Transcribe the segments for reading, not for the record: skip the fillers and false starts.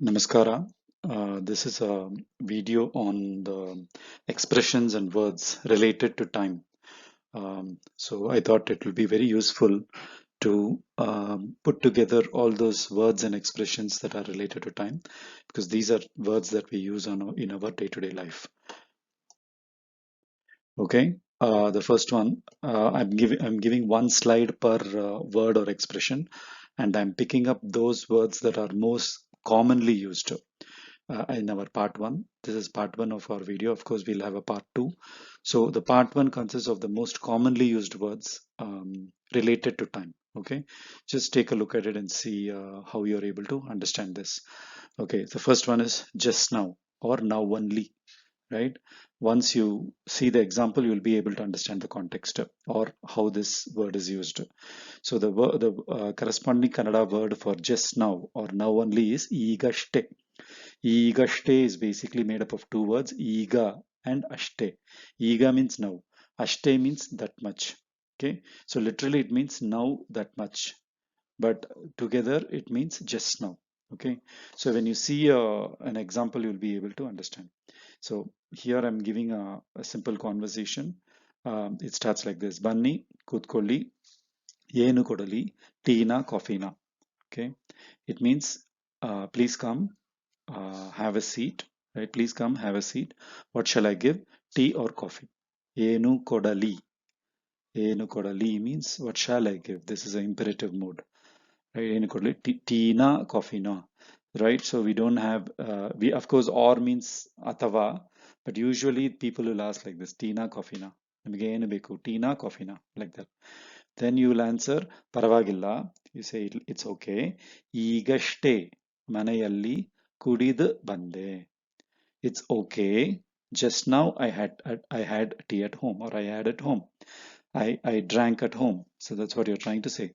Namaskara. This is a video on the expressions and words related to time. So I thought it will be very useful to put together all those words and expressions that are related to time, because these are words that we use in our day-to-day life. Okay. The first one, I'm giving one slide per word or expression, and I'm picking up those words that are most commonly used in our part one. This is part one of our video. Of course, we'll have a part two. So the part one consists of the most commonly used words related to time. Okay, just take a look at it and see how you're able to understand this. Okay, the first one is just now or now only, right? Once you see the example, you'll be able to understand the context or how this word is used. So the corresponding Kannada word for just now or now only is ಈಗಷ್ಟೇ. Igaste is basically made up of two words, Iga and Ashte. Iga means now. Ashte means that much. Okay. So literally it means now that much. But together it means just now. Okay. So when you see an example, you'll be able to understand. So here I'm giving a simple conversation. It starts like this. Banni, kutkolli, yenu kodali, teena, coffeena. Okay. It means please come, have a seat, right? Please come, have a seat. What shall I give? Tea or coffee? Enu kodali. Enu kodali means what shall I give? This is an imperative mode, right? Enu kodali. Tea na, coffee na, right? So we don't have, we of course, or means atava, but usually people will ask like this, tea na, coffee na. ನಿಮಗೆ ಏನು ಬೇಕು Tina ಕಾಫಿನಾ like that. Then you will answer ಪರವಾಗಿಲ್ಲ. You say it's okay. ಈಗಷ್ಟೇ ಮನೆಯಲ್ಲಿ ಕುಡಿದು ಬಂದೆ. It's okay. Just now I had tea at home, or I had at home. I drank at home. So that's what you're trying to say.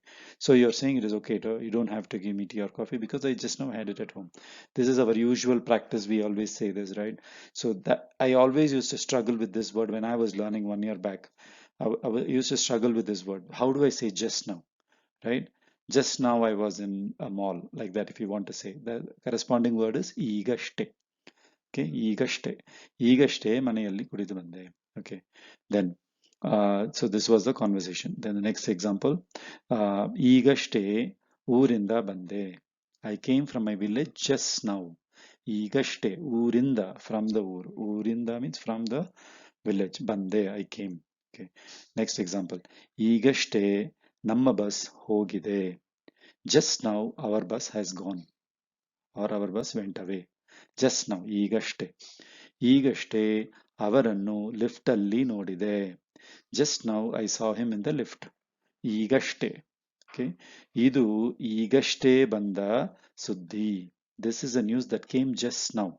So you're saying it is okay you don't have to give me tea or coffee because I just now had it at home. This is our usual practice. We always say this, right? So that I always used to struggle with this word when I was learning 1 year back. I used to struggle with this word. How do I say just now, right? Just now I was in a mall, like that. If you want to say, the corresponding word is ಈಗಷ್ಟೇ. Okay, ಈಗಷ್ಟೇ ಮನೆಯಲ್ಲಿ ಕುಡಿದು ಬಂದೆ. Okay, then so this was the conversation. Then the next example, ಈಗಷ್ಟೇ ಊರಿಂದ ಬಂದೆ. I came from my village just now. ಈಗಷ್ಟೇ ಊರಿಂದ, from the ಊರು. ಊರಿಂದ means from the village. ಬಂದೆ, I came. Okay, next example, ಈಗಷ್ಟೇ ನಮ್ಮ ಬಸ್ ಹೋಗಿದೆ. Just now our bus has gone, or our bus went away. Just now, ಈಗಷ್ಟೇ. ಈಗಷ್ಟೇ ಅವರನ್ನು ಲಿಫ್ಟ್ ಅಲ್ಲಿ ನೋಡಿದೆ. Just now I saw him in the lift. ಈಗಷ್ಟೇ. Okay. ಇದು ಈಗಷ್ಟೇ ಬಂದ ಸುದ್ದಿ. This is a news that came just now,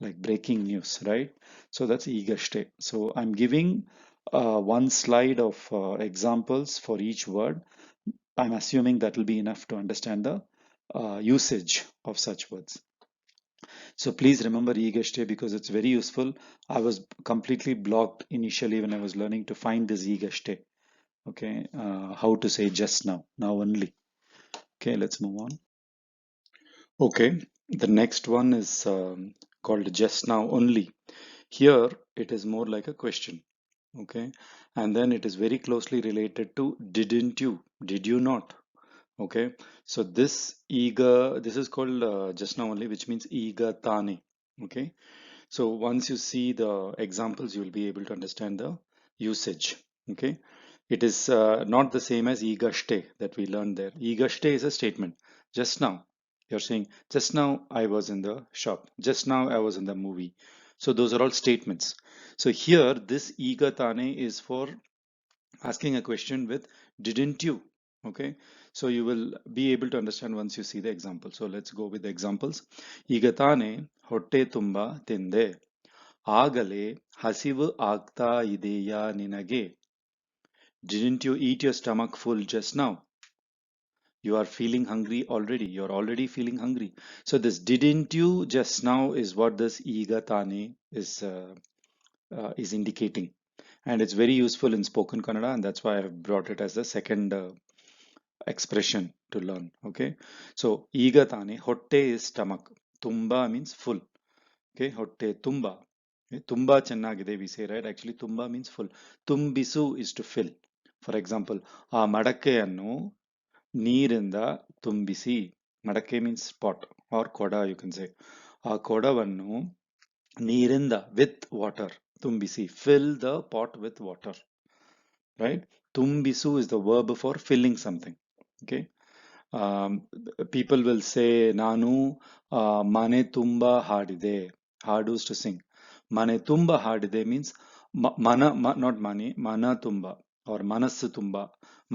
like breaking news, right? So that's ಈಗಷ್ಟೇ. So I'm giving one slide of examples for each word. I'm assuming that will be enough to understand the usage of such words. So please remember ಈಗಷ್ಟೇ because it's very useful. I was completely blocked initially when I was learning to find this ಈಗಷ್ಟೇ. Okay, how to say just now, now only. Okay, let's move on. Okay, the next one is called just now only. Here it is more like a question. Okay, and then it is very closely related to didn't you, did you not. Okay, so this is called just now only, which means ega tane. Okay, so once you see the examples, you will be able to understand the usage. Okay, it is not the same as ಈಗಷ್ಟೇ that we learned there. ಈಗಷ್ಟೇ is a statement. Just now, you're saying, just now I was in the shop. Just now I was in the movie. So those are all statements. So here, this ega tane is for asking a question with didn't you. Okay, so you will be able to understand once you see the example. So let's go with the examples. ಈಗ ತಾನೇ ಹೊಟ್ಟೆ ತುಂಬ ತಿಂದೆ. ಆಗಲೇ ಹಸಿವು ಆಗ್ತಾ ಇದೆಯಾ ನಿನಗೆ? Didn't you eat your stomach full just now? You are feeling hungry already. You're already feeling hungry. So this didn't you just now is what this ಈಗ ತಾನೇ is indicating. And it's very useful in spoken Kannada, and that's why I have brought it as the second expression to learn. Okay, so ಈಗ ತಾನೇ, ಹೊಟ್ಟೆ is stomach, tumba means full. Okay, hotte tumba. Okay, tumba chennagide we say, right? Actually, tumba means full. Tumbisu is to fill. For example, ಆ ಮಡಕೆಯನ್ನು ನೀರಿಂದ ತುಂಬಿಸಿ. ಮಡಕೆ means pot or ಕೊಡ you can say. ಆ ಕೊಡವನ್ನು ನೀರಿಂದ with water ತುಂಬಿಸಿ. Fill the pot with water, right? Tumbisu is the verb for filling something. Okay. Um, people will say ನಾನು ಮನೆ ತುಂಬ ಹಾಡಿದೆ. ಹಾಡು is to sing. ಮನೆ ತುಂಬ ಹಾಡಿದೆ means not money, ಮನ ತುಂಬ or ಮನಸ್ಸು ತುಂಬ.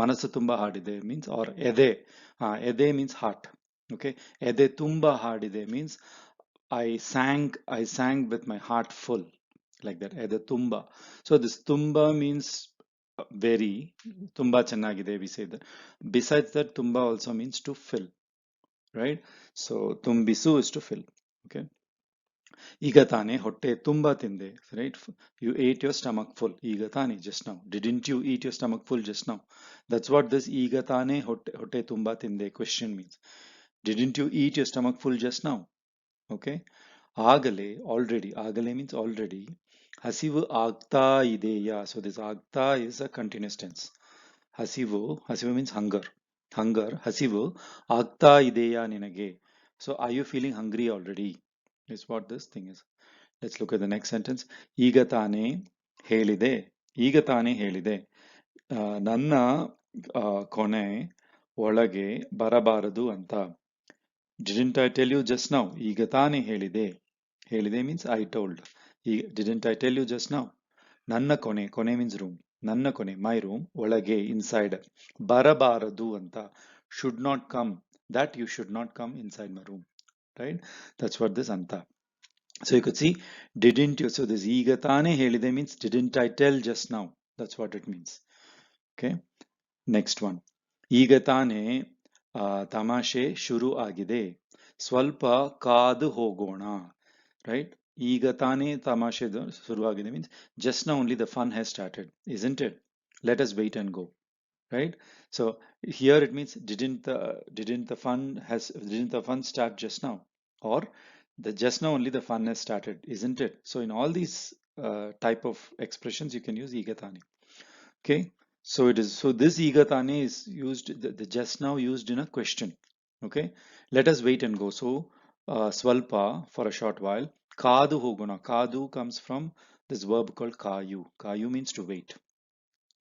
ಮನಸ್ಸು ತುಂಬ ಹಾಡಿದೆ means or ಎದೆ. ಎದೆ means heart. Okay. ಎದೆ ತುಂಬ ಹಾಡಿದೆ means I sang with my heart full, like that. ಎದೆ ತುಂಬ. So this tumba means very. Tumba chennagide we say that. Besides that, tumba also means to fill, right? So tumbisu is to fill. Okay. ಈಗ ತಾನೇ ಹೊಟ್ಟೆ ತುಂಬಾ ತಿಂದೆ, right? You ate your stomach full. ಈಗ ತಾನೇ, just now. Didn't you eat your stomach full just now? That's what this ಈಗ ತಾನೇ ಹೊಟ್ಟೆ ತುಂಬಾ ತಿಂದೆ question means. Didn't you eat your stomach full just now? Okay. ಆಗಲೇ, already. ಆಗಲೇ means already. ಹಸಿವು ಆಗ್ತಾ ಇದೆಯಾ? So this ಆಗ್ತಾ is a continuous tense. ಹಸಿವು means hunger. Hunger, ಹಸಿವು ಆಗ್ತಾ ಇದೆಯಾ ನಿನಗೆ? So are you feeling hungry already? Is what this thing is. Let's look at the next sentence. ಈಗ ತಾನೇ ಹೇಳಿದೆ. ಈಗ ತಾನೇ ಹೇಳಿದೆ. ನನ್ನ ಕೊನೆ ಒಳಗೆ ಬರಬಾರದು ಅಂತ. Didn't I tell you just now? ಈಗ ತಾನೇ ಹೇಳಿದೆ. ಹೇಳಿದೆ means I told. Didn't I tell you just now? ನನ್ನ ಕೊನೆ means room. ನನ್ನ ಕೊನೆ, my room, ಒಳಗೆ, inside. ಬರಬಾರದು ಅಂತ. Should not come. That you should not come inside my room. Right? That's what this anta. So you could see, didn't you? So this ಈಗ ತಾನೇ ಹೇಳಿದೆ means didn't I tell just now? That's what it means. Okay. Next one. ಈಗ ತಾನೇ ತಮಾಷೆ ಶುರು ಆಗಿದೆ. ಸ್ವಲ್ಪ ಕಾದು ಹೋಗೋಣ. Right? ಈಗ ತಾನೇ ತಮಾಷೆ ಶುರು ಆಗಿದೆ means just now only the fun has started, isn't it? Let us wait and go. Right? So here it means didn't the fun start just now? Or the just now only the fun has started, isn't it? So in all these type of expressions you can use igatani. Okay. So this igatani is used, the just now used in a question. Okay. Let us wait and go. So swalpa, for a short while. Kadu hogona. Kadu comes from this verb called kayu. Kayu means to wait.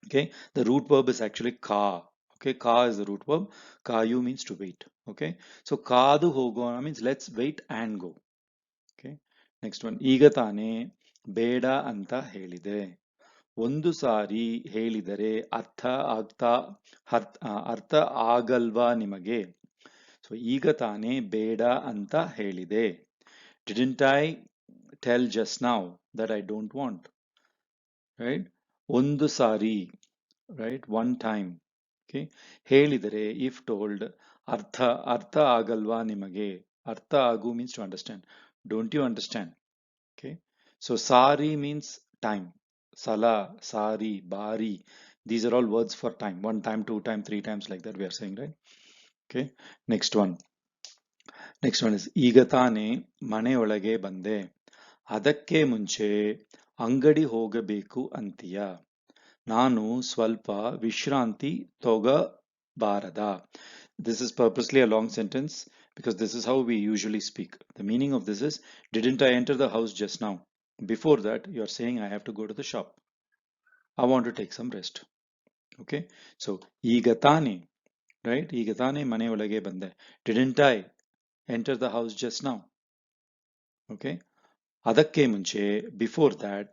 Okay. The root verb is actually ka. Okay. Ka is the root verb. Kayu means to wait. Okay. So kadu hogona means let's wait and go. Okay. Next one. ಈಗ ತಾನೇ ಬೇಡ ಅಂತ ಹೇಳಿದೆ. ಒಂದು ಸಾರಿ ಹೇಳಿದರೆ ಅರ್ಥ ಆಗಲ್ವಾ ನಿಮಗೆ? So ಈಗ ತಾನೇ ಬೇಡ ಅಂತ ಹೇಳಿದೆ. Didn't I tell just now that I don't want? Right? ಒಂದು ಸಾರಿ, right? One time. Okay. ಹೇಳಿದರೆ, if told, ಅರ್ಥ ಆಗಲ್ವಾ ನಿಮಗೆ? ಅರ್ಥ ಆಗು means to understand. Don't you understand? Okay. So sari means time. Sala, sari, bari. These are all words for time. One time, two time, three times, like that we are saying, right? Okay. Next one. Next one is ಈಗ ತಾನೇ ಮನೆಯೊಳಗೆ ಬಂದೆ. ಅದಕ್ಕೆ ಮುಂಚೆ ಅಂಗಡಿ ಹೋಗಬೇಕು ಅಂತೀಯ. ನಾನು ಸ್ವಲ್ಪ ವಿಶ್ರಾಂತಿ ತಗೋಬಾರದಾ? This is purposely a long sentence because this is how we usually speak. The meaning of this is, didn't I enter the house just now? Before that, you're saying I have to go to the shop. I want to take some rest. Okay. So, ಈಗ ತಾನೇ, right? ಈಗ ತಾನೇ ಮನೆ ಒಳಗೆ ಬಂದೆ. Didn't I enter the house just now? Okay. ಅದಕ್ಕೆ ಮುಂಚೆ, before that,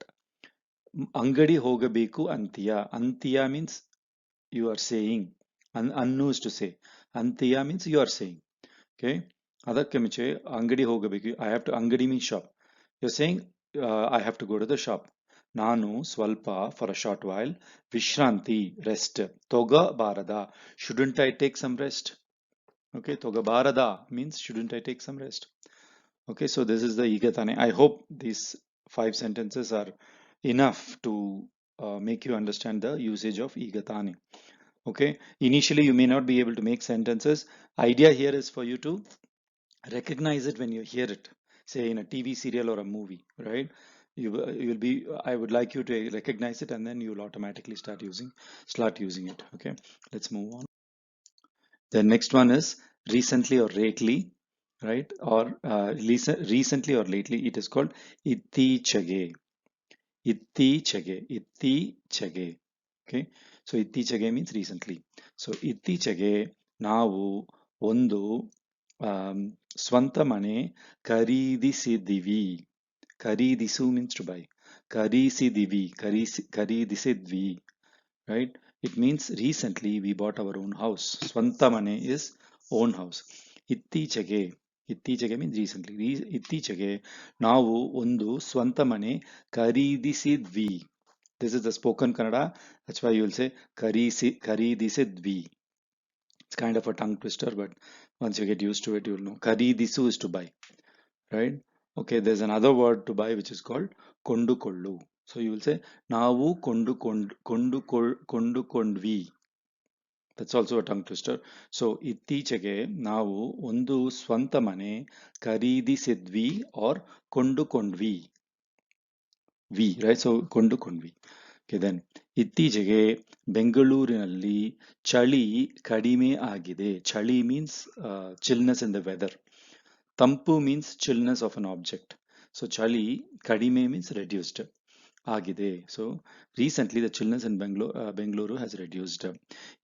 ಅಂಗಡಿ ಹೋಗಬೇಕು ಅಂತೀಯ. ಅಂತೀಯ means you are saying. Annu is to say. Antiya means you are saying. Okay. ಅದಕ್ಕೆ ಮುಂಚೆ ಅಂಗಡಿ ಹೋಗಬೇಕು. I have to, ಅಂಗಡಿ means shop. You're saying I have to go to the shop. ನಾನು ಸ್ವಲ್ಪ, for a short while, ವಿಶ್ರಾಂತಿ, rest. ತಗೋಬಾರದಾ, shouldn't I take some rest? Okay. ತಗೋಬಾರದಾ means shouldn't I take some rest? Okay. So this is the ಈಗ ತಾನೇ. I hope these 5 sentences are enough to make you understand the usage of ಈಗ ತಾನೇ. Okay. Initially, you may not be able to make sentences. Idea here is for you to Recognize it when you hear it, say in a TV serial or a movie, right? You'll be, I would like you to recognize it, and then you'll automatically start using it. Okay, let's move on. The next one is recently or lately, right? Or recently or lately, it is called ittichage. Ittichage. Okay, so ittichage means recently. So ittichage ನಾವು ಒಂದು ಸ್ವಂತ ಮನೆ ಖರೀದಿಸಿದಿವಿ. ಖರೀದಿಸು means to buy. ಖರೀದಿಸಿದ್ವಿ, right? It means recently we bought our own house. ಸ್ವಂತ ಮನೆ is own house. ಇತ್ತೀಚೆಗೆ, ಇತ್ತೀಚೆಗೆ means recently. ಇತ್ತೀಚೆಗೆ ನಾವು ಒಂದು ಸ್ವಂತ ಮನೆ ಖರೀದಿಸಿದ್ವಿ. This is the spoken Kannada. That's why you will say ಖರೀದಿಸಿದ್ವಿ. It's kind of a tongue twister, but once you get used to it, you'll know. ಖರೀದಿಸು is to buy, right? Okay, there's another word to buy which is called ಕೊಂಡುಕೊಳ್ಳು. So you will say ನಾವು ಕೊಂಡುಕೊಂಡ್ವಿ. That's also a tongue twister. So ಇತ್ತೀಚೆಗೆ ನಾವು ಒಂದು ಸ್ವಂತ ಮನೆ ಖರೀದಿಸಿದ್ವಿ or ಕೊಂಡುಕೊಂಡ್ವಿ. Right? So ಕೊಂಡುಕೊಂಡ್ವಿ. Okay, then ಇತ್ತೀಚೆಗೆ ಬೆಂಗಳೂರಿನಲ್ಲಿ ಚಳಿ ಕಡಿಮೆ ಆಗಿದೆ. ಚಳಿ means chillness in the weather. ತಂಪು means chillness of an object. So chali kadime means reduced. ಆಗಿದೆ. So recently the chillness in Bengaluru has reduced.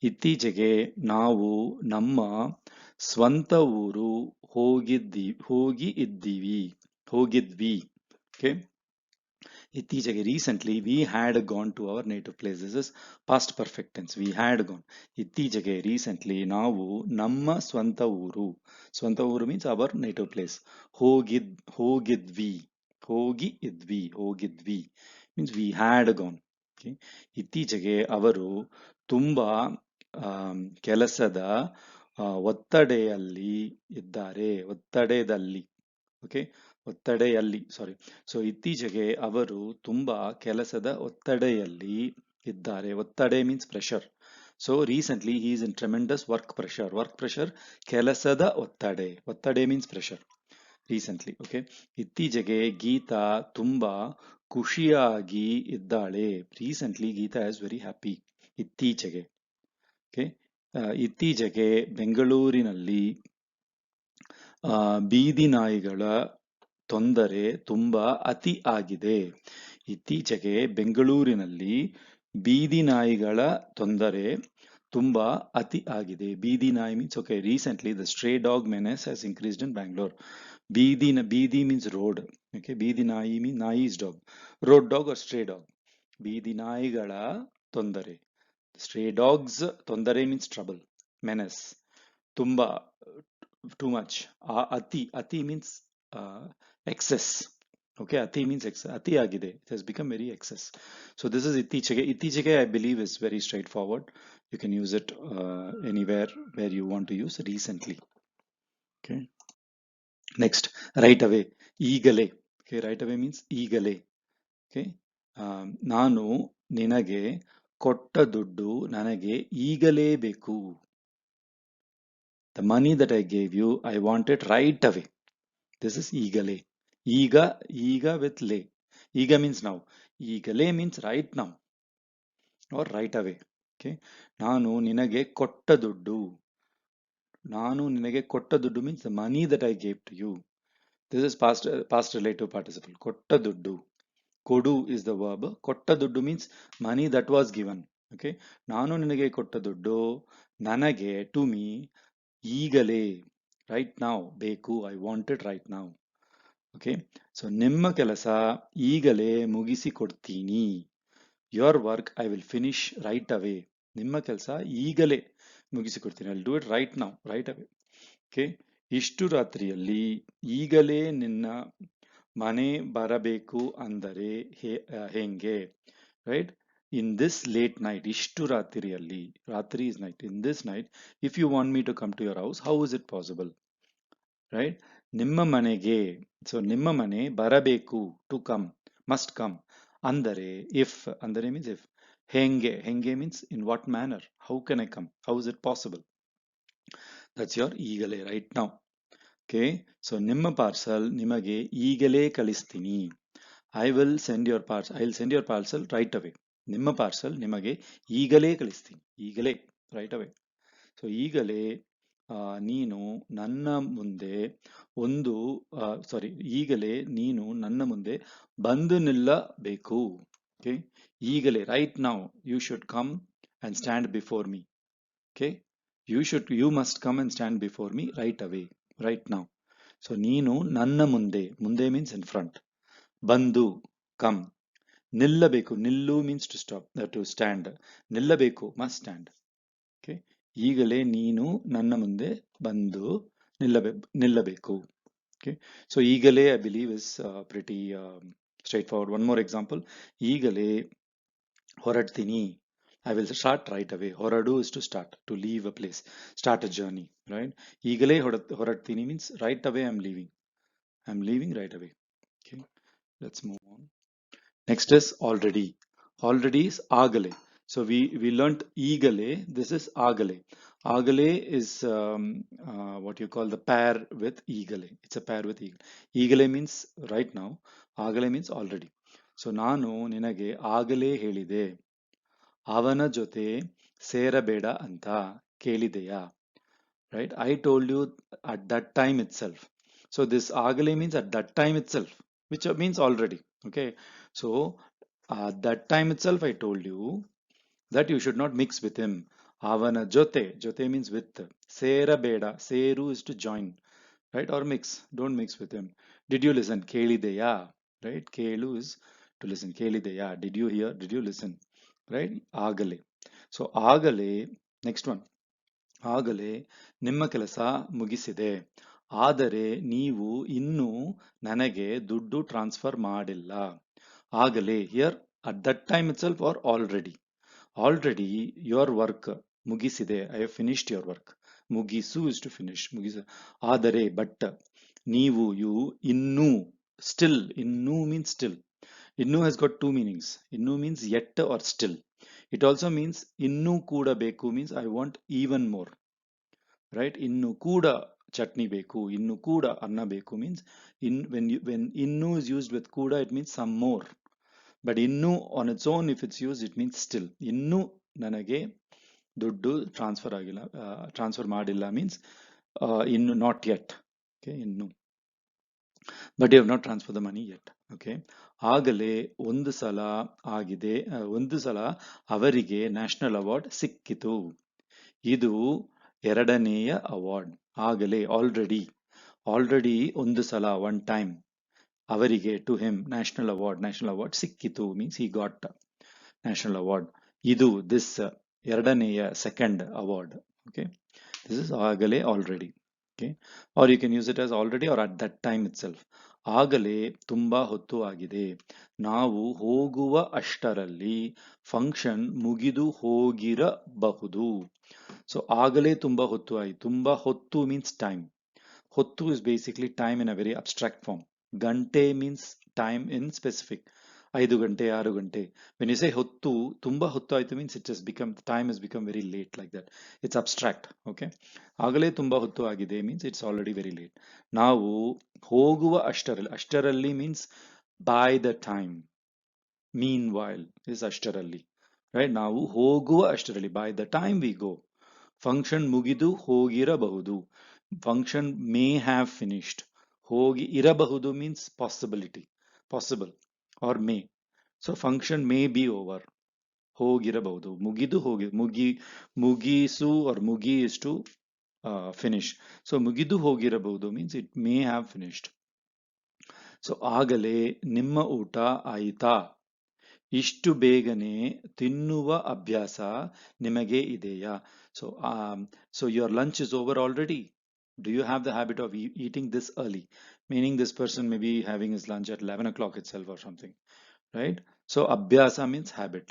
ಇತ್ತೀಚೆಗೆ ನಾವು ನಮ್ಮ ಸ್ವಂತ ಊರು ಹೋಗಿದ್ವಿ. Okay. ಇತ್ತೀಚೆಗೆ recently we had gone to our native place. This is past perfect tense. We had gone. ಇತ್ತೀಚೆಗೆ recently ನಾವು ನಮ್ಮ ಸ್ವಂತ ಊರು means our native place. ಹೋಗಿದ್ವಿ means we had gone. Okay. ಇತ್ತೀಚೆಗೆ ಅವರು ತುಂಬಾ ಕೆಲಸದ ಒತ್ತಡೆಯಲ್ಲಿ ಓಕೆ, ಒತ್ತಡೆಯಲ್ಲಿ, ಸಾರಿ. ಸೊ ಇತ್ತೀಚೆಗೆ ಅವರು ತುಂಬಾ ಕೆಲಸದ ಒತ್ತಡೆಯಲ್ಲಿ ಇದ್ದಾರೆ. ಒತ್ತಡೆ means pressure. So recently he is in tremendous work pressure, ಕೆಲಸದ ಒತ್ತಡೆ ಮೀನ್ಸ್ ಪ್ರೆಷರ್. Recently, okay. ಇತ್ತೀಚೆಗೆ ಗೀತಾ ತುಂಬಾ ಖುಷಿಯಾಗಿ ಇದ್ದಾಳೆ. Recently Geeta is very happy. ಇತ್ತೀಚೆಗೆ, ಓಕೆ. ಇತ್ತೀಚೆಗೆ ಬೆಂಗಳೂರಿನಲ್ಲಿ ಬೀದಿ ನಾಯಿಗಳ ತೊಂದರೆ ತುಂಬಾ ಅತಿ ಆಗಿದೆ. ಇತ್ತೀಚೆಗೆ ಬೆಂಗಳೂರಿನಲ್ಲಿ ಬೀದಿ ನಾಯಿಗಳ ತೊಂದರೆ ತುಂಬಾ ಅತಿ ಆಗಿದೆ. ಬೀದಿ ನಾಯಿ means, okay, recently the stray dog menace has increased in Bangalore. ಬೀದಿ means road. Okay, ಬೀದಿ ನಾಯಿ means ನಾಯಿ is dog. Road dog or stray dog. ಬೀದಿ ನಾಯಿಗಳ ತೊಂದರೆ. Stray dogs ತೊಂದರೆ means trouble. Menace. ತುಂಬಾ, too much. ಅತಿ means excess. Okay, ati means excess. Ati agide. It has become very excess. So this is ittichege. Ittichege, I believe, is very straightforward. You can use it anywhere where you want to use recently. Okay. Next, right away. ಈಗಲೇ. Okay, right away means ಈಗಲೇ. Okay. ನಾನು ನಿನಗೆ ಕೊಟ್ಟ ದುಡ್ಡು ನನಗೆ ಈಗಲೇ ಬೇಕು. The money that I gave you, I want it right away. This is ಈಗಲೇ. ಈಗ with le. Iga means now. ಈಗಲೇ means right now or right away. Okay. ನಾನು ನಿನಗೆ ಕೊಟ್ಟ ದುಡ್ಡು means the money that I gave to you. This is past relative participle. ಕೊಟ್ಟ ದುಡ್ಡು. ಕೊಡು is the verb. ಕೊಟ್ಟ ದುಡ್ಡು means money that was given. Okay. ನಾನು ನಿನಗೆ ಕೊಟ್ಟ ದುಡ್ಡು ನನಗೆ, to me, ಈಗಲೇ, right now, ಬೇಕು. I want it right now. Okay. So ನಿಮ್ಮ ಕೆಲಸ ಈಗಲೇ ಮುಗಿಸಿಕೊಡ್ತೀನಿ. Your work I will finish right away. ನಿಮ್ಮ ಕೆಲಸ ಈಗಲೇ ಮುಗಿಸಿಕೊಡ್ತೀನಿ. I will do it right now, right away. Okay. ಇಷ್ಟು ರಾತ್ರಿಯಲ್ಲಿ ಈಗಲೇ ನಿನ್ನ ಮನೆ ಬರಬೇಕು ಅಂದರೆ ಹೆಂಗೆ, right? In this late night, ಇಷ್ಟು ರಾತ್ರಿಯಲ್ಲಿ, ರಾತ್ರಿ is night, in this night, if you want me to come to your house, how is it possible, right? ನಿಮ್ಮ ಮನೆಗೆ, ಸೊ ನಿಮ್ಮ ಮನೆ ಬರಬೇಕು, ಟು ಕಮ್, ಮಸ್ಟ್ ಕಮ್. ಅಂದರೆ, ಇಫ್, ಅಂದರೆ ಮೀನ್ಸ್ ಇಫ್. ಹೆಂಗೆ means in what manner, how can I come, how is it possible. That's your ಈಗಲೇ, right now. Okay, so ನಿಮ್ಮ ಪಾರ್ಸಲ್ ನಿಮಗೆ ಈಗಲೇ ಕಳಿಸ್ತೀನಿ. I will send your parcel, I will send your parcel right away. ನಿಮ್ಮ parcel ನಿಮಗೆ ಈಗಲೇ ಕಳಿಸ್ತೀನಿ, ಈಗಲೇ, ರೈಟ್ ಅವೇ. ಸೊ ಈಗಲೇ ನೀನು ನನ್ನ ಮುಂದೆ ಒಂದು ಈಗಲೇ ನೀನು ನನ್ನ ಮುಂದೆ ಬಂದು ನಿಲ್ಲಬೇಕು. ಓಕೆ, ಈಗಲೇ, right now you should come and stand before me. Okay, you must come and stand before me right away, right now. So ನೀನು ನನ್ನ ಮುಂದೆ, ಮುಂದೆ ಮೀನ್ಸ್ ಇನ್ ಫ್ರಂಟ್, ಬಂದು, ಕಮ್, ನಿಲ್ಲಬೇಕು, ನಿಲ್ಲು means to stop, to stand, ನಿಲ್ಲಬೇಕು must stand. Okay, ಈಗಲೇ ನೀನು ನನ್ನ ಮುಂದೆ ಬಂದು ನಿಲ್ಲಬೇಕು. Okay, so ಈಗಲೇ I believe is pretty straightforward. One more example, ಈಗಲೇ ಹೊರಡ್ತೀನಿ, I will start right away. ಹೊರಡು is to start, to leave a place, start a journey, right? ಈಗಲೇ ಹೊರಡ್ತೀನಿ means right away I'm leaving right away. Okay, let's move on. Next is already. Already is ಆಗಲೇ. So we learnt ಈಗಲೇ, this is ಆಗಲೇ. ಆಗಲೇ is what you call the pair with ಈಗಲೇ. It's a pair with ಈಗಲೇ. ಈಗಲೇ means right now. ಆಗಲೇ means already. So ನಾನು ನಿನಗೆ ಆಗಲೇ ಹೇಳಿದೆ, ಅವನ ಜೊತೆ ಸೇರಬೇಡ ಅಂತ ಕೇಳಿದೆಯಾ? Right? I told you at that time itself. So this ಆಗಲೇ means at that time itself, which means already. Okay, so at that time itself I told you that you should not mix with him. Avana jote means with. Serabeda, seru is to join, right? Or mix. Don't mix with him. Did you listen? Kelideya, right? Kelu is to listen. Kelideya. Did you hear? Did you listen? Right? Agale. So agale, next one. ಆಗಲೇ ನಿಮ್ಮ ಕೆಲಸ ಮುಗಿಸಿದೆ, ಆದರೆ ನೀವು ಇನ್ನೂ ನನಗೆ ದುಡ್ಡು transfer ಮಾಡಿಲ್ಲ. ಆಗಲೇ, here at that time itself or already. Already your work ಮುಗಿಸಿದೆ, I have finished your work. ಮುಗಿಸು ಇಸ್ ಟು ಫಿನಿಶ್, ಮುಗಿಸು. ಆದರೆ ಬಟ್ ನೀವು, ಯು, ಇನ್ನೂ, ಸ್ಟಿಲ್, ಇನ್ನೂ ಮೀನ್ಸ್ ಸ್ಟಿಲ್. ಇನ್ನೂ ಹ್ಯಾಸ್ ಗಾಟ್ ಟೂ ಮೀನಿಂಗ್ಸ್. ಇನ್ನೂ means yet or still. It also means ಇನ್ನೂ ಕೂಡ ಬೇಕು means I want even more, right? ಇನ್ನೂ ಕೂಡ ಚಟ್ನಿ ಬೇಕು, ಇನ್ನೂ ಕೂಡ ಅನ್ನ ಬೇಕು means when ಇನ್ನೂ is used with ಕೂಡ it means some more. But ಇನ್ನೂ on its own if it's used it means still. ಇನ್ನೂ ನನಗೆ ದುಡ್ಡು ಟ್ರಾನ್ಸ್ಫರ್ ಮಾಡಿಲ್ಲ means ಇನ್ನೂ not yet. Okay, ಇನ್ನೂ. But you have not transferred the money yet. Okay, ಆಗಲೇ ಒಂದು ಸಲ ಆಗಿದೆ, ಒಂದು ಸಲ ಅವರಿಗೆ ನ್ಯಾಷನಲ್ ಅವಾರ್ಡ್ ಸಿಕ್ಕಿತು. ಇದು ಎರಡನೆಯ ಅವಾರ್ಡ್. ಆಗಲೇ, ಆಲ್ರೆಡಿ, ಆಲ್ರೆಡಿ ಒಂದು ಸಲ, ಒನ್ ಟೈಮ್, ಅವರಿಗೆ, ಟು ಹಿಮ್, ನ್ಯಾಷನಲ್ ಅವಾರ್ಡ್ ಸಿಕ್ಕಿತು means he got national award. ಇದು, ದಿಸ್, ಎರಡನೆಯ, second award. Okay, this is ಆಗಲೇ, already. Okay, or you can use it as already or at that time itself. ಆಗಲೇ ತುಂಬಾ ಹೊತ್ತು ಆಗಿದೆ, ನಾವು ಹೋಗುವ ಅಷ್ಟರಲ್ಲಿ ಫಂಕ್ಷನ್ ಮುಗಿದು ಹೋಗಿರಬಹುದು. ಸೊ ಆಗಲೇ ತುಂಬಾ ಹೊತ್ತು ಆಯಿತು. ತುಂಬಾ ಹೊತ್ತು ಮೀನ್ಸ್ ಟೈಮ್. ಹೊತ್ತು is basically time in a very abstract form. ಗಂಟೆ means time in specific. 5 ಗಂಟೆ, 6 ಗಂಟೆ. When you say ಹೊತ್ತು, ತುಂಬಾ ಹೊತ್ತು ಆಯ್ತು means it has become, time has become very late, like that. It's abstract. Okay, ಆಗಲೇ ತುಂಬಾ ಹೊತ್ತು ಆಗಿದೆ means it's already very late. ನಾವು ಹೋಗುವ ಅಷ್ಟರಲ್ಲಿ means by the time. Meanwhile is ಅಷ್ಟರಲ್ಲಿ, right? ನಾವು ಹೋಗುವ ಅಷ್ಟರಲ್ಲಿ, by the time we go. Function ಮುಗಿದು ಹೋಗಿರಬಹುದು. Function may have finished. ಹೋಗಿ ಇರಬಹುದು means possibility, possible or may. So function may be over. ಹೋಗಿರಬಹುದು, ಮುಗಿದು ಮುಗಿಸು or ಮುಗಿ is to finish. So ಮುಗಿದು ಹೋಗಿರಬಹುದು means it may have finished. So ಆಗಲೇ ನಿಮ್ಮ ಊಟ ಆಯಿತಾ? ಇಷ್ಟು ಬೇಗನೆ ತಿನ್ನುವ ಅಭ್ಯಾಸ ನಿಮಗೆ ಇದೆಯಾ? So your lunch is over already. Do you have the habit of eating this early? Meaning this person may be having his lunch at 11 o'clock itself or something, right? So abhyasa means habit.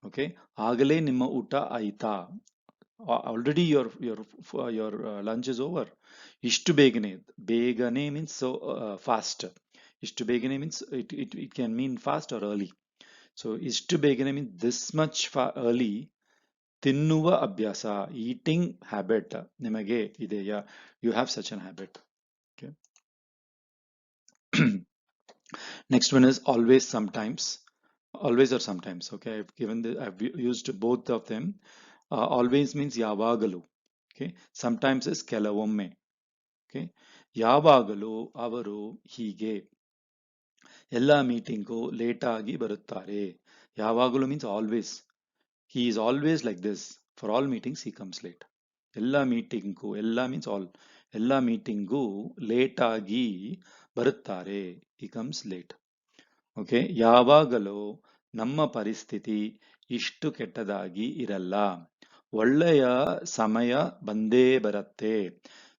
Okay, ಆಗಲೇ ನಿಮ್ಮ ಊಟ ಆಯಿತಾ? Already your lunch is over. ಇಷ್ಟು ಬೇಗನೆ means so fast. ಇಷ್ಟು ಬೇಗನೆ means it can mean fast or early. So ಇಷ್ಟು ಬೇಗನೆ means this much early. ತಿನ್ನುವ ಅಭ್ಯಾಸ, eating habit ನಿಮಗೆ ಇದೆಯಾ? You have such an habit. Okay. Next one is always, sometimes. Always or sometimes. Okay, I've used both of them. Always means yavagalu. Okay, sometimes is ಕೆಲವೊಮ್ಮೆ. Okay, ಯಾವಾಗಲೂ ಅವರು ಹೀಗೆ ಎಲ್ಲ meeting late ಆಗಿ ಬರುತ್ತಾರೆ. ಯಾವಾಗಲೂ means always. He is always like this. For all meetings he comes late. ಎಲ್ಲ meeting, ಎಲ್ಲ means all, ಎಲ್ಲ ಮೀಟಿಂಗು ಲೇಟ್ ಆಗಿ ಬರುತ್ತಾರೆ. He comes late. ಓಕೆ, ಯಾವಾಗಲೂ ನಮ್ಮ ಪರಿಸ್ಥಿತಿ ಇಷ್ಟು ಕೆಟ್ಟದಾಗಿ ಇರಲ್ಲ. ಒಳ್ಳೆಯ ಸಮಯ ಬಂದೇ ಬರುತ್ತೆ.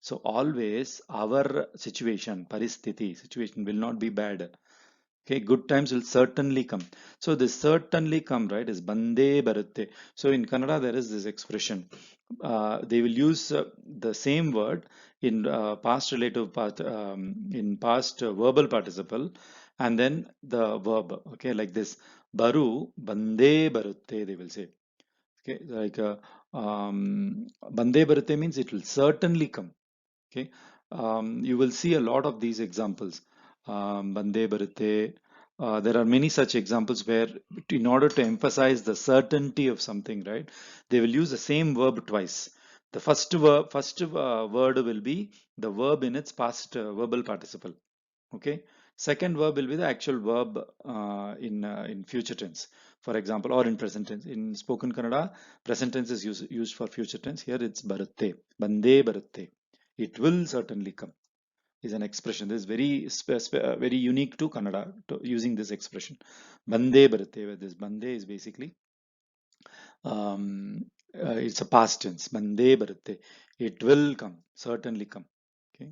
ಸೊ ಆಲ್ವೇಸ್ ಅವರ್ ಸಿಚುವೇಶನ್, ಪರಿಸ್ಥಿತಿ, situation will not be bad. Okay, good times will certainly come. So this certainly come, right, is bande barutte. So in Kannada there is this expression. They will use the same word in past relative part, in past verbal participle, and then the verb. Okay, like this. Baru bande barutte, they will say. Okay, like bande barutte means it will certainly come. Okay, you will see a lot of these examples. Bande barutte. There are many such examples where, in order to emphasize the certainty of something, right, they will use the same verb twice. The first word will be the verb in its past verbal participle. Okay, second verb will be the actual verb in future tense, for example, or in present tense. In spoken Kannada, present tense is used for future tense. Here it's barutte, bande barutte. It will certainly come is an expression. This is very unique to Kannada, to using this expression. Bande barutte, where this bande is basically um, it's a past tense. Bande barutte. It will come, certainly come. Okay.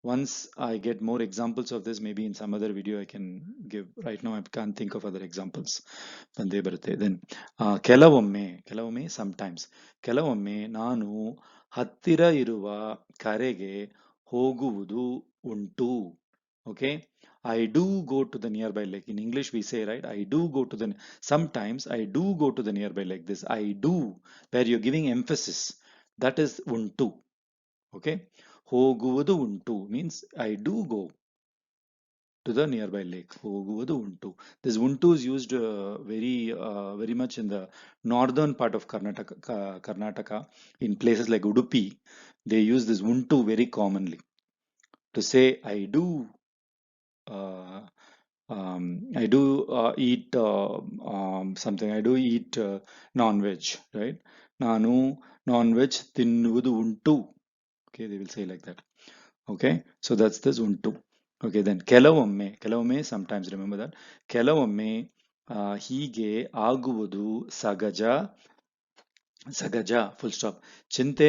Once I get more examples of this, maybe in some other video I can give. Right now I can't think of other examples. Bande barutte. Then ಕೆಲವೊಮ್ಮೆ sometimes. ಕೆಲವೊಮ್ಮೆ ನಾನು ಹತ್ತಿರ ಇರುವ ಕರೆಗೆ ಹೋಗುವುದು ಉಂಟು. Okay, I do go to the nearby lake. In English we say, right, I do go to the, sometimes I do go to the nearby lake. This I do, where you're giving emphasis, that is untu. Okay, ಹೋಗುವುದು ಉಂಟು means I do go to the nearby lake. ಹೋಗುವುದು ಉಂಟು. This untu is used very much in the northern part of Karnataka, in places like Udupi. They use this untu very commonly to say I do uh, I do eat something. I do eat non-veg, right? ನಾನು non-veg ತಿನ್ನುವುದು ಉಂಟು. Okay, they will say like that. Okay, so that's this untu. Okay, then ಕೆಲವೊಮ್ಮೆ sometimes, remember that. ಕೆಲವೊಮ್ಮೆ ಹೀಗೆ ಆಗುವುದು ಸಗಜ, full stop. ಚಿಂತೆ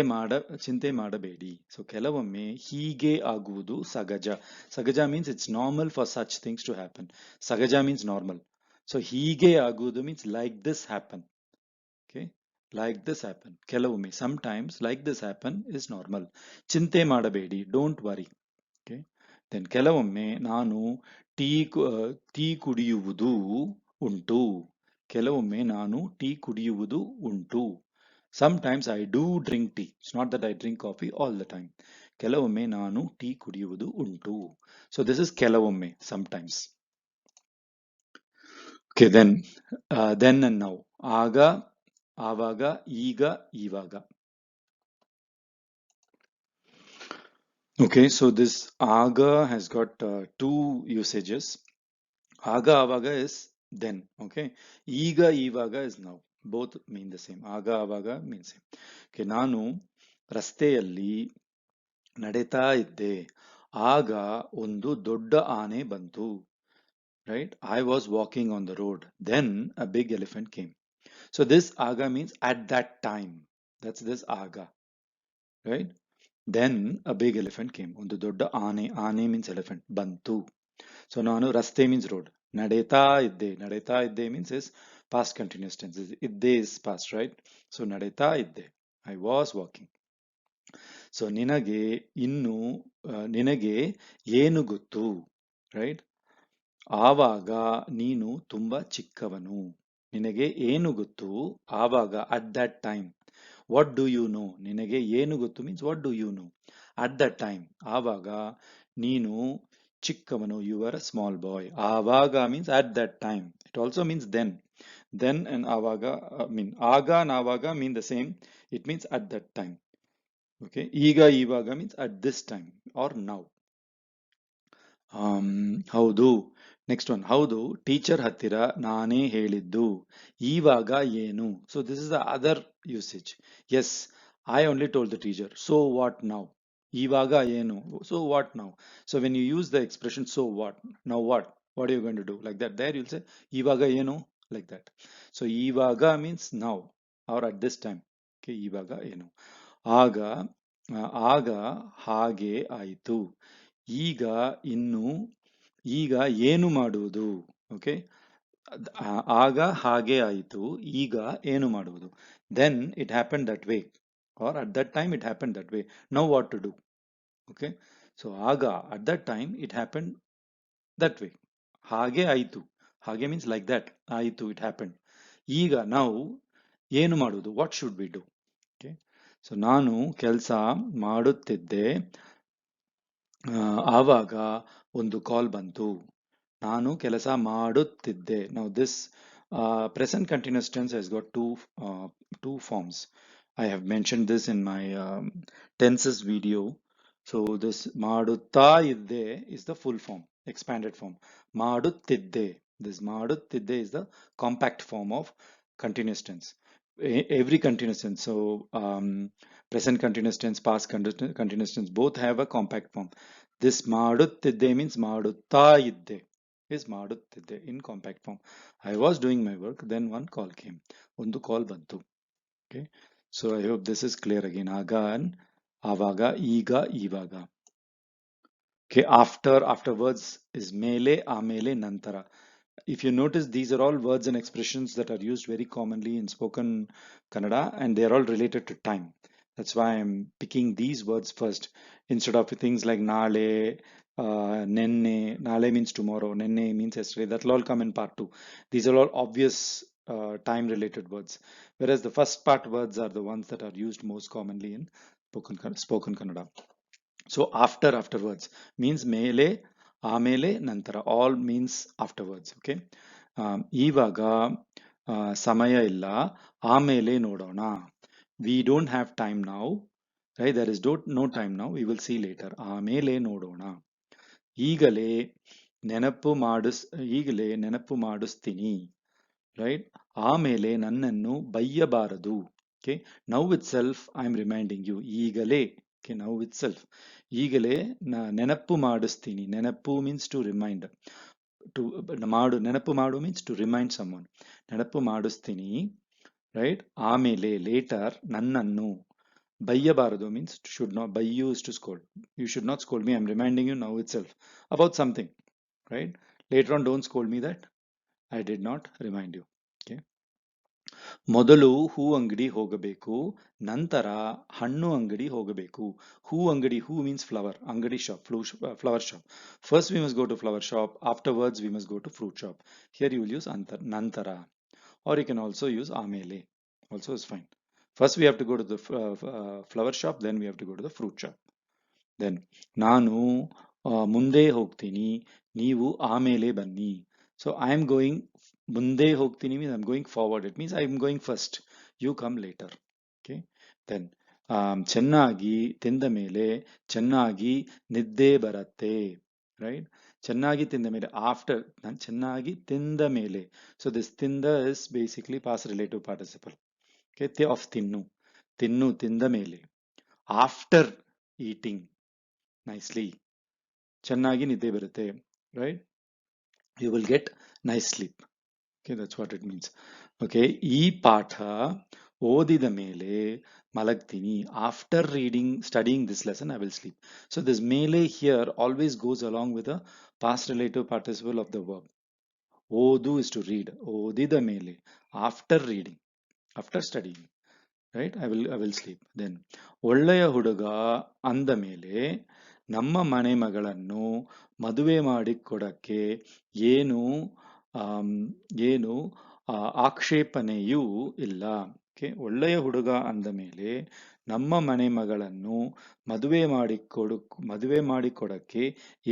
ಮಾಡಬೇಡಿ. So ಕೆಲವೊಮ್ಮೆ ಹೀಗೆ ಆಗುವುದು ಸಗಜ means it's normal for such things to happen. ಸಗಜ means normal. So ಹೀಗೆ ಆಗುವುದು means like this happen. Okay, like this happen. ಕೆಲವೊಮ್ಮೆ, sometimes like this happen is normal. ಚಿಂತೆ ಮಾಡಬೇಡಿ, don't worry. Okay, then ಕೆಲವೊಮ್ಮೆ ನಾನು ಟೀ ಕುಡಿಯುವುದು ಉಂಟು. ಕೆಲವೊಮ್ಮೆ ನಾನು ಟೀ ಕುಡಿಯುವುದು ಉಂಟು. Sometimes I do drink tea. It's not that I drink coffee all the time. ಕೆಲವೊಮ್ಮೆ ನಾನು ಟೀ ಕುಡಿಯುವುದು ಉಂಟು. So this is ಕೆಲವೊಮ್ಮೆ, sometimes. Okay, then and now. ಆಗ, ಆವಾಗ, ಈಗ, ಇವಾಗ. Okay, so this aga has got two usages. Aga avaga is then. Okay, iga ivaga is now. Both mean the same. Aga avaga means same. Okay, ನಾನು ರಸ್ತೆಯಲ್ಲಿ ನಡೆತಾ ಇದ್ದೆ. ಆಗ ಒಂದು ದೊಡ್ಡ ಆನೆ ಬಂತು. Right? I was walking on the road. Then a big elephant came. So this aga means at that time. That's this aga. Right? Then a big elephant came. ಒಂದು ದೊಡ್ಡ ಆನೆ. ಆನೆ means elephant. ಬಂತು. So ನಾನು ರಸ್ತೆ means road. ನಡೆತಾ ಇದ್ದೆ means is past continuous tense. ಇದ್ದೆ is past, right? So ನಡೆತಾ ಇದ್ದೆ. I was walking. So ನಿನಗೆ ಏನು ಗೊತ್ತು, right? ಆವಾಗ ನೀನು ತುಂಬಾ ಚಿಕ್ಕವನು. ನಿನಗೆ ಏನು ಗೊತ್ತು, ಆವಾಗ at that time. What do you know? ನಿನಗೆ ಏನು ಗೊತ್ತು means what do you know? At that time. ಆವಾಗ ನೀನು ಚಿಕ್ಕವನು, you were a small boy. ಆವಾಗ means at that time. It also means then. Then and ಆವಾಗ ಆಗ and ಆವಾಗ mean the same. It means at that time. Okay. ಈಗ ಇವಾಗ means at this time or now. ಹೌದು. Next one, ಹೌದು teacher ಹತ್ತಿರ ನಾನೇ ಹೇಳಿದ್ದು. ಇವಾಗ ಏನು? So this is the other usage. Yes, I only told the teacher. So what now? ಇವಾಗ ಏನು? So what now? So when you use the expression so what, now what, what you going to do, like that, there you'll say ಇವಾಗ ಏನು, like that. So ಇವಾಗ means now or at this time. Okay, ಇವಾಗ ಏನು? ಆಗ ಆಗ ಹಾಗೆ ಆಯಿತು. ಈಗ ಇನ್ನು, ಈಗ ಏನು ಮಾಡುವುದು? ಓಕೆ, ಆಗ ಹಾಗೆ ಆಯಿತು, ಈಗ ಏನು ಮಾಡುವುದು? Then it happen that way, or at that time it happen that way. Now what to do? Okay, so ಆಗ at that time it happen that way. ಹಾಗೆ ಆಯಿತು, ಹಾಗೆ ಮೀನ್ಸ್ ಲೈಕ್ ದಟ್, ಆಯಿತು, ಇಟ್ ಹ್ಯಾಪನ್. ಈಗ ನಾವು ಏನು ಮಾಡುವುದು? What should we do? Okay, so ನಾನು ಕೆಲಸ ಮಾಡುತ್ತಿದ್ದೆ, ಆವಾಗ ಒಂದು ಕಾಲ್ ಬಂತು. ನಾನು ಕೆಲಸ ಮಾಡುತ್ತಿದ್ದೆ. Now this present continuous tense has got two forms. I have mentioned this in my tenses video. So this ಮಾಡುತ್ತಾ ಇದ್ದೆ is the full form, expanded form. ಮಾಡುತ್ತಿದ್ದೆ. This ಮಾಡುತ್ತಿದ್ದೆ is the compact form of continuous tense. Every continuous tense, so present continuous tense, past continuous tense, both have a compact form. This ಮಾಡುತ್ತಿದ್ದೆ means ಮಾಡುತ್ತಾ ಇದ್ದೆ is ಮಾಡುತ್ತಿದ್ದೆ in compact form. I was doing my work, then one call came. ಒಂದು ಕಾಲ್ ಬಂತು. Okay, so I hope this is clear again. ಆಗ, ಆವಾಗ, ಈಗ, ಇವಾಗ. Okay, afterwards is ಮೇಲೆ, ಆಮೇಲೆ, ನಂತರ. If you notice, these are all words and expressions that are used very commonly in spoken Kannada, and they are all related to time. That's why I'm picking these words first instead of things like nale, nenne. Nale means tomorrow, nenne means yesterday. That will all come in part 2. These are all obvious time related words, whereas the first part words are the ones that are used most commonly in spoken Kannada. So afterwards means ಮೇಲೆ, ಆಮೇಲೆ, ನಂತರ. All means afterwards. Okay, ಇವಾಗ ಸಮಯ ಇಲ್ಲ, ಆಮೇಲೆ ನೋಡೋಣ. We don't have time now, right? There is no time now, we will see later. ಆಮೇಲೆ ನೋಡೋಣ. ಈಗಲೇ ನೆನಪು ಮಾಡಿಸ್ತೀನಿ, right? ಆಮೇಲೆ ನನ್ನನ್ನು ಬೈಯಬಾರದು. Okay, now itself I am reminding you. ಈಗಲೇ, okay, now itself. ಈಗಲೇ ನೆನಪು ಮಾಡಿಸ್ತೀನಿ. ನೆನಪು means to remind. ನೆನಪು ಮಾಡು means to remind someone. ನೆನಪು ಮಾಡಿಸ್ತೀನಿ, right? ಆಮೇಲೆ ಲೇಟರ್, ನನ್ನನ್ನು ಬೈಯಬಾರದು means should not. ಬೈಯು is to scold. You should not scold me. I'm reminding you now itself about something, right? Later on, don't scold me that I did not remind you. Okay. ಮೊದಲು ಹೂ ಅಂಗಡಿ ಹೋಗಬೇಕು, ನಂತರ ಹಣ್ಣು ಅಂಗಡಿ ಹೋಗಬೇಕು. ಹೂ ಅಂಗಡಿ, ಹೂ means flower, ಅಂಗಡಿ shop, flower shop. First we must go to flower shop, afterwards we must go to fruit shop. Here you will use nantara, or you can also use amele, also is fine. First we have to go to the flower shop, then we have to go to the fruit shop. Then ನಾನು ಮುಂದೆ ಹೋಗ್ತೀನಿ, ನೀವು ಆಮೇಲೆ ಬನ್ನಿ. So I am going, ಮುಂದೆ ಹೋಗ್ತೀನಿ means I'm going forward. It means I'm going first, you come later. Okay, then ಚೆನ್ನಾಗಿ ತಿಂದ ಮೇಲೆ ಚೆನ್ನಾಗಿ ನಿದ್ದೆ ಬರುತ್ತೆ, right? ಚೆನ್ನಾಗಿ ತಿಂದ ಮೇಲೆ, after, ನಾನು ಚೆನ್ನಾಗಿ ತಿಂದ ಮೇಲೆ. So this tinda is basically past relative participle. Okay, of ತಿನ್ನು, ತಿನ್ನು, ತಿಂದ ಮೇಲೆ. After eating nicely, ಚೆನ್ನಾಗಿ ನಿದ್ದೆ ಬರುತ್ತೆ, right? You will get nice sleep. Okay, that's what it means. Okay, ಈ ಪಾಠ ಓದಿದ ಮೇಲೆ ಮಲಗ್ತೀನಿ. After studying this lesson, I will sleep. So this ಮೇಲೆ here always goes along with a past relative participle of the verb. ಓದು is to read. ಓದಿದ ಮೇಲೆ, after reading, after studying, right? I will sleep. Then ಒಳ್ಳೆಯ ಹುಡುಗ ಅಂದ ಮೇಲೆ, ನಮ್ಮ ಮನೆ ಮಗಳನ್ನು ಮದುವೆ ಮಾಡಿಕೊಡಕ್ಕೆ ಏನು ಆಕ್ಷೇಪಣೆಯೂ ಇಲ್ಲ. Okay, ಒಳ್ಳೆಯ ಹುಡುಗ ಅಂದ ಮೇಲೆ ನಮ್ಮ ಮನೆ ಮಗಳನ್ನು ಮದುವೆ ಮಾಡಿಕೊಡಕ್ಕೆ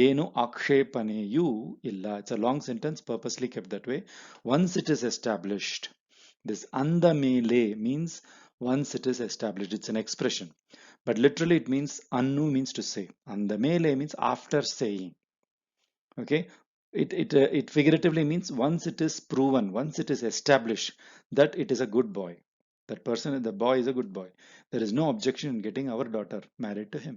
ಏನು ಆಕ್ಷೇಪಣೆಯೂ ಇಲ್ಲ. It's a long sentence, purposely kept that way. Once it is established, this ಅಂದ ಮೇಲೆ means once it is established. It's an expression, but literally it means annu means to say. ಅಂದ ಮೇಲೆ means after saying. Okay, it figuratively means once it is proven, once it is established that it is a good boy, that person, the boy is a good boy, there is no objection in getting our daughter married to him.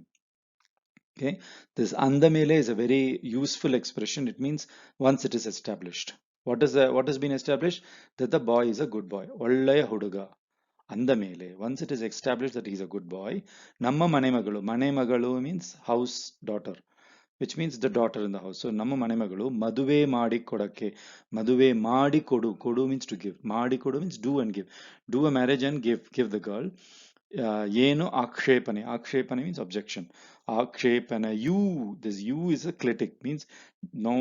Okay, this andamele is a very useful expression. It means once it is established. What has been established? That the boy is a good boy. ಒಳ್ಳೆಯ ಹುಡುಗ. andamele, once it is established that he is a good boy, ನಮ್ಮ ಮನೆ ಮಗಳು means house daughter, which means the daughter in the house. So ನಮ್ಮ ಮನೆ ಮಗಳು ಮದುವೆ ಮಾಡಿ ಕೊಡಕ್ಕೆ, ಮದುವೆ ಮಾಡಿ ಕೊಡು means to give, ಮಾಡಿ ಕೊಡು means do and give, do a marriage and give the girl. ಏನು ಆಕ್ಷೇಪಣೆ means objection. ಆಕ್ಷೇಪಣೆಯು, this you is a clitic, means no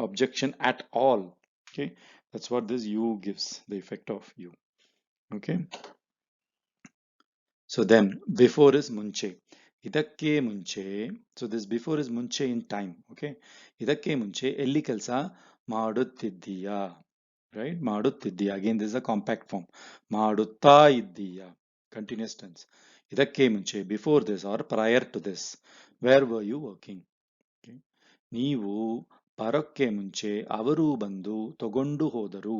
objection at all. Okay, that's what this you gives, the effect of you. Okay, so then before is ಮುಂಚೆ. ಇದಕ್ಕೆ ಮುಂಚೆ, so this before is ಮುಂಚೆ in time. Okay, ಇದಕ್ಕೆ ಮುಂಚೆ ಎಲ್ಲಿ ಕೆಲಸ ಮಾಡುತ್ತಿದ್ದೀಯಾ, right? ಮಾಡುತ್ತಿದ್ದೀಯಾ, again this is a compact form. ಮಾಡುತ್ತಾ ಇದ್ದೀಯಾ, continuous tense. ಇದಕ್ಕೆ ಮುಂಚೆ, before this or prior to this, where were you working? Okay, ನೀವು ಬರೋಕ್ಕೆ ಮುಂಚೆ ಅವರು ಬಂದು ತಗೊಂಡು ಹೋದರು.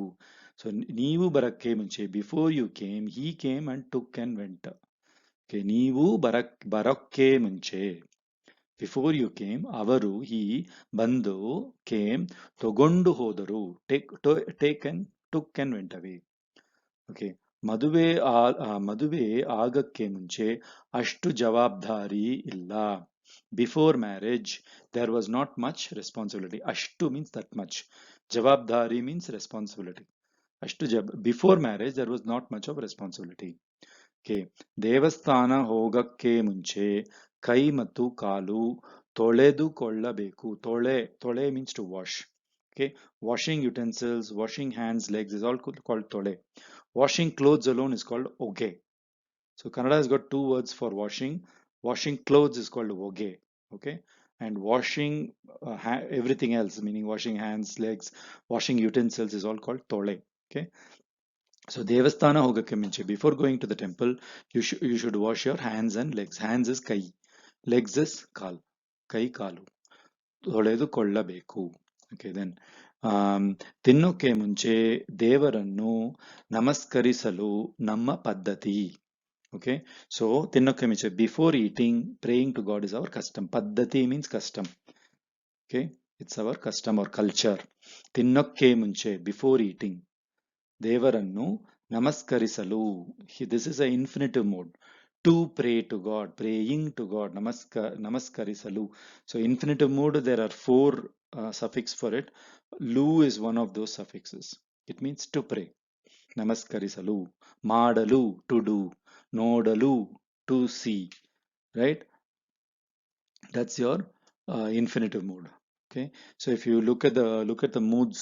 So ನೀವು ಬರಕ್ಕೆ ಮುಂಚೆ, before you came, he came and took and went. Okay, ನೀವು ಬರೋಕ್ಕೆ ಮುಂಚೆ, before you came, ಅವರು, he, ಬಂದು, came, ತಗೊಂಡು ಹೋದರು, taken, took and went away. Okay, ಮದುವೆ ಆಗಕ್ಕೆ ಮುಂಚೆ ಅಷ್ಟು ಜವಾಬ್ದಾರಿ ಇಲ್ಲ. Before marriage, there was not much responsibility. ಅಷ್ಟು means that much. ಜವಾಬ್ದಾರಿ means responsibility. Before marriage, there was not much of responsibility. Okay, ದೇವಸ್ಥಾನ ಹೋಗಕ್ಕೆ ಮುಂಚೆ ಕೈ ಮತ್ತು ಕಾಲು ತೊಳೆದುಕೊಳ್ಳಬೇಕು. ತೊಳೆ means to wash. Okay, washing utensils, washing hands, legs is all called tole. Washing clothes alone is called oge. So Kannada has got two words for washing. Washing clothes is called oge. Okay, and washing everything else, meaning washing hands, legs, washing utensils is all called tole. Okay, so devasthana ಹೋಗಕ್ಕೆ ಮುಂಚೆ, before going to the temple, you should wash your hands and legs. Hands is ಕೈ, legs is ಕಾಲು, ಕೈ ಕಾಲು ತೊಳೆದುಕೊಳ್ಳಬೇಕು. Okay, then ತಿನ್ನೋಕೆ ಮುಂಚೆ ದೇವರನ್ನು ನಮಸ್ಕರಿಸಲು ನಮ್ಮ ಪದ್ಧತಿ. Okay, so ತಿನ್ನೋಕೆ ಮುಂಚೆ, before eating, praying to God is our custom. ಪದ್ಧತಿ means custom. Okay, it's our custom or culture. ತಿನ್ನೋಕೆ ಮುಂಚೆ, before eating, ದೇವರನ್ನು ನಮಸ್ಕರಿಸಲು, this is an infinitive mode. To pray to God, praying to God, namaskarisalu. So infinitive mode, there are four suffix for it. Lu is one of those suffixes. It means to pray. Namaskarisalu. Madalu, to do. Nodalu, to see. Right? That's your infinitive mode. Okay, so if you look at the moods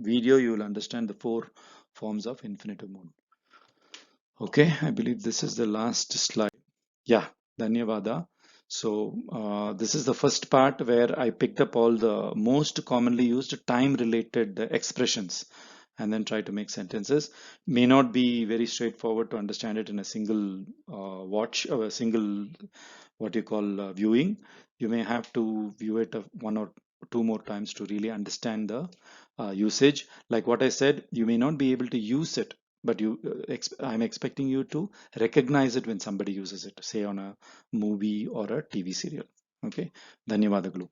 video, you will understand the four forms of infinitive mode. Okay, I believe this is the last slide. Yeah, dhanyavada. So this is the first part where I picked up all the most commonly used time related expressions and then try to make sentences. May not be very straightforward to understand it in a single watch or a single what you call viewing. You may have to view it one or two more times to really understand the usage. Like what I said, you may not be able to use it, but I'm expecting you to recognize it when somebody uses it, say on a movie or a TV serial. Okay, ಧನ್ಯವಾದಗಳು.